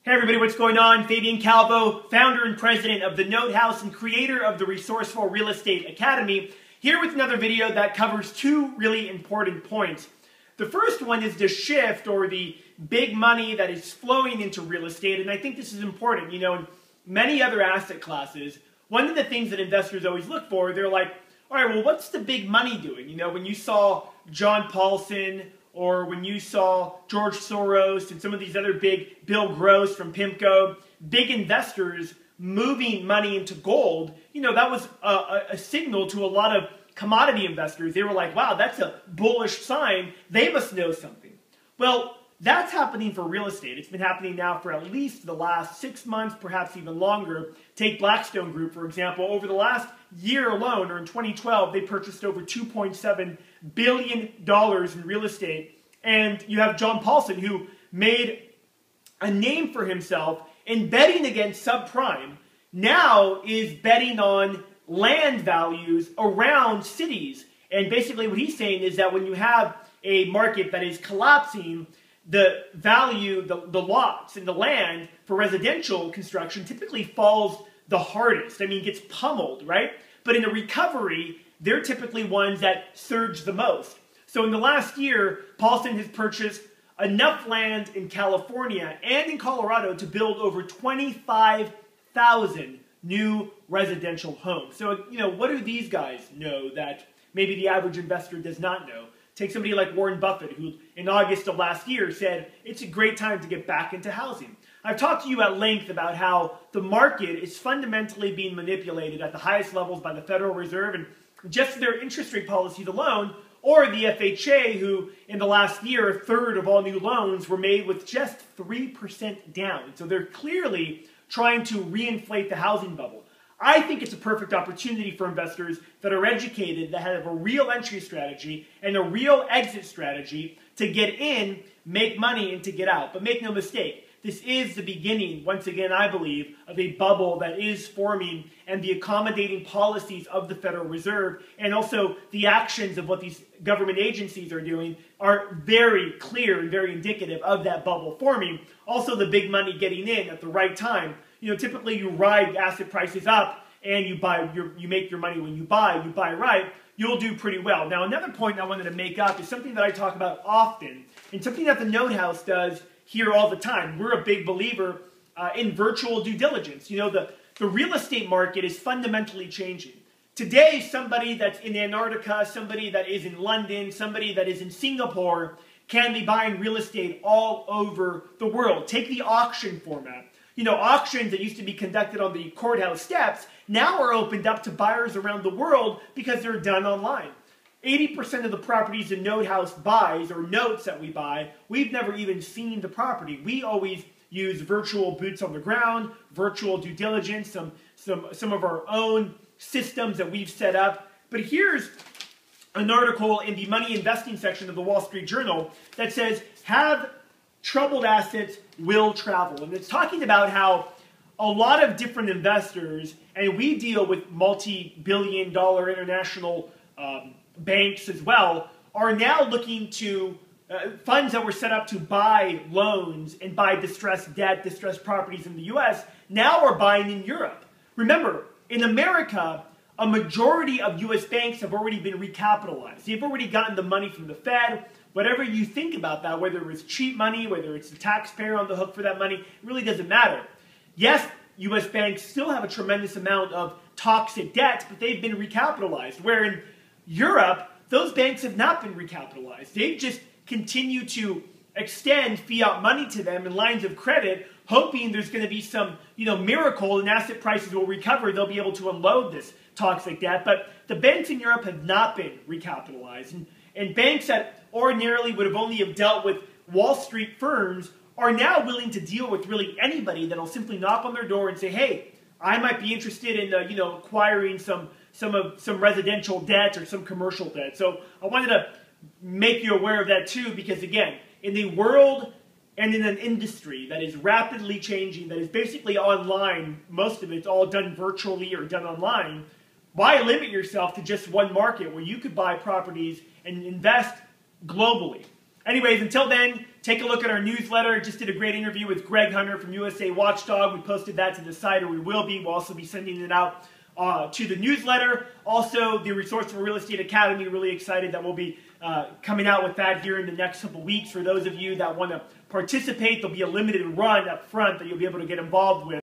Hey everybody, what's going on? Fabian Calvo, founder and president of the Note House and creator of the Resourceful Real Estate Academy, here with another video that covers two really important points. The first one is the shift or the big money that is flowing into real estate, and I think this is important. You know, in many other asset classes, one of the things that investors always look for, they're like, all right, well, what's the big money doing? You know, when you saw John Paulson or when you saw George Soros and some of these other big, Bill Gross from PIMCO, big investors moving money into gold, you know, that was a signal to a lot of commodity investors. They were like, wow, that's a bullish sign. They must know something. Well, that's happening for real estate. It's been happening now for at least the last 6 months, perhaps even longer. Take Blackstone Group, for example. Over the last year alone, or in 2012, they purchased over $2.7 billion in real estate. And you have John Paulson, who made a name for himself in betting against subprime, now is betting on land values around cities. And basically what he's saying is that when you have a market that is collapsing, the value, the lots and the land for residential construction typically falls the hardest. I mean, gets pummeled, right? But in a recovery, they're typically ones that surge the most. So in the last year, Paulson has purchased enough land in California and in Colorado to build over 25,000 new residential homes. So, you know, what do these guys know that maybe the average investor does not know? Take somebody like Warren Buffett, who in August of last year said, it's a great time to get back into housing. I've talked to you at length about how the market is fundamentally being manipulated at the highest levels by the Federal Reserve and just their interest rate policies alone, or the FHA, who in the last year, a third of all new loans were made with just 3% down. So they're clearly trying to reinflate the housing bubble. I think it's a perfect opportunity for investors that are educated, that have a real entry strategy and a real exit strategy to get in, make money, and to get out. But make no mistake, this is the beginning, once again, I believe, of a bubble that is forming, and the accommodating policies of the Federal Reserve and also the actions of what these government agencies are doing are very clear and very indicative of that bubble forming. Also, the big money getting in at the right time. You know, typically you ride asset prices up and you make your money when you buy right, you'll do pretty well. Now, another point I wanted to make up is something that I talk about often and something that the Note House does here all the time. We're a big believer in virtual due diligence. You know, the real estate market is fundamentally changing. Today, somebody that's in Antarctica, somebody that is in London, somebody that is in Singapore can be buying real estate all over the world. Take the auction format. You know, auctions that used to be conducted on the courthouse steps now are opened up to buyers around the world because they're done online. 80% of the properties the Note House buys, or notes that we buy, we've never even seen the property. We always use virtual boots on the ground, virtual due diligence, some of our own systems that we've set up. But here's an article in the money investing section of the Wall Street Journal that says, have troubled assets will travel. And it's talking about how a lot of different investors, and we deal with multi-billion-dollar international banks as well, are now looking to, funds that were set up to buy loans and buy distressed debt, distressed properties in the US, now are buying in Europe. Remember, in America, a majority of US banks have already been recapitalized. They've already gotten the money from the Fed. Whatever you think about that, whether it's cheap money, whether it's the taxpayer on the hook for that money, it really doesn't matter. Yes, US banks still have a tremendous amount of toxic debt, but they've been recapitalized. Where in Europe, those banks have not been recapitalized. They've just continued to extend fiat money to them in lines of credit, hoping there's going to be some, you know, miracle and asset prices will recover. They'll be able to unload this toxic debt. But the banks in Europe have not been recapitalized. And banks that ordinarily would have only have dealt with Wall Street firms are now willing to deal with really anybody that'll simply knock on their door and say, hey, I might be interested in, you know, acquiring some residential debt or some commercial debt. So I wanted to make you aware of that too, because again, in the world and in an industry that is rapidly changing, that is basically online, most of it's all done virtually or done online, why limit yourself to just one market where you could buy properties and invest globally? Anyways, until then, take a look at our newsletter. Just did a great interview with Greg Hunter from USA Watchdog. We posted that to the site, or we will be. We'll also be sending it out to the newsletter. Also, the Resourceful Real Estate Academy, really excited that we'll be coming out with that here in the next couple weeks. For those of you that want to participate, there'll be a limited run up front that you'll be able to get involved with.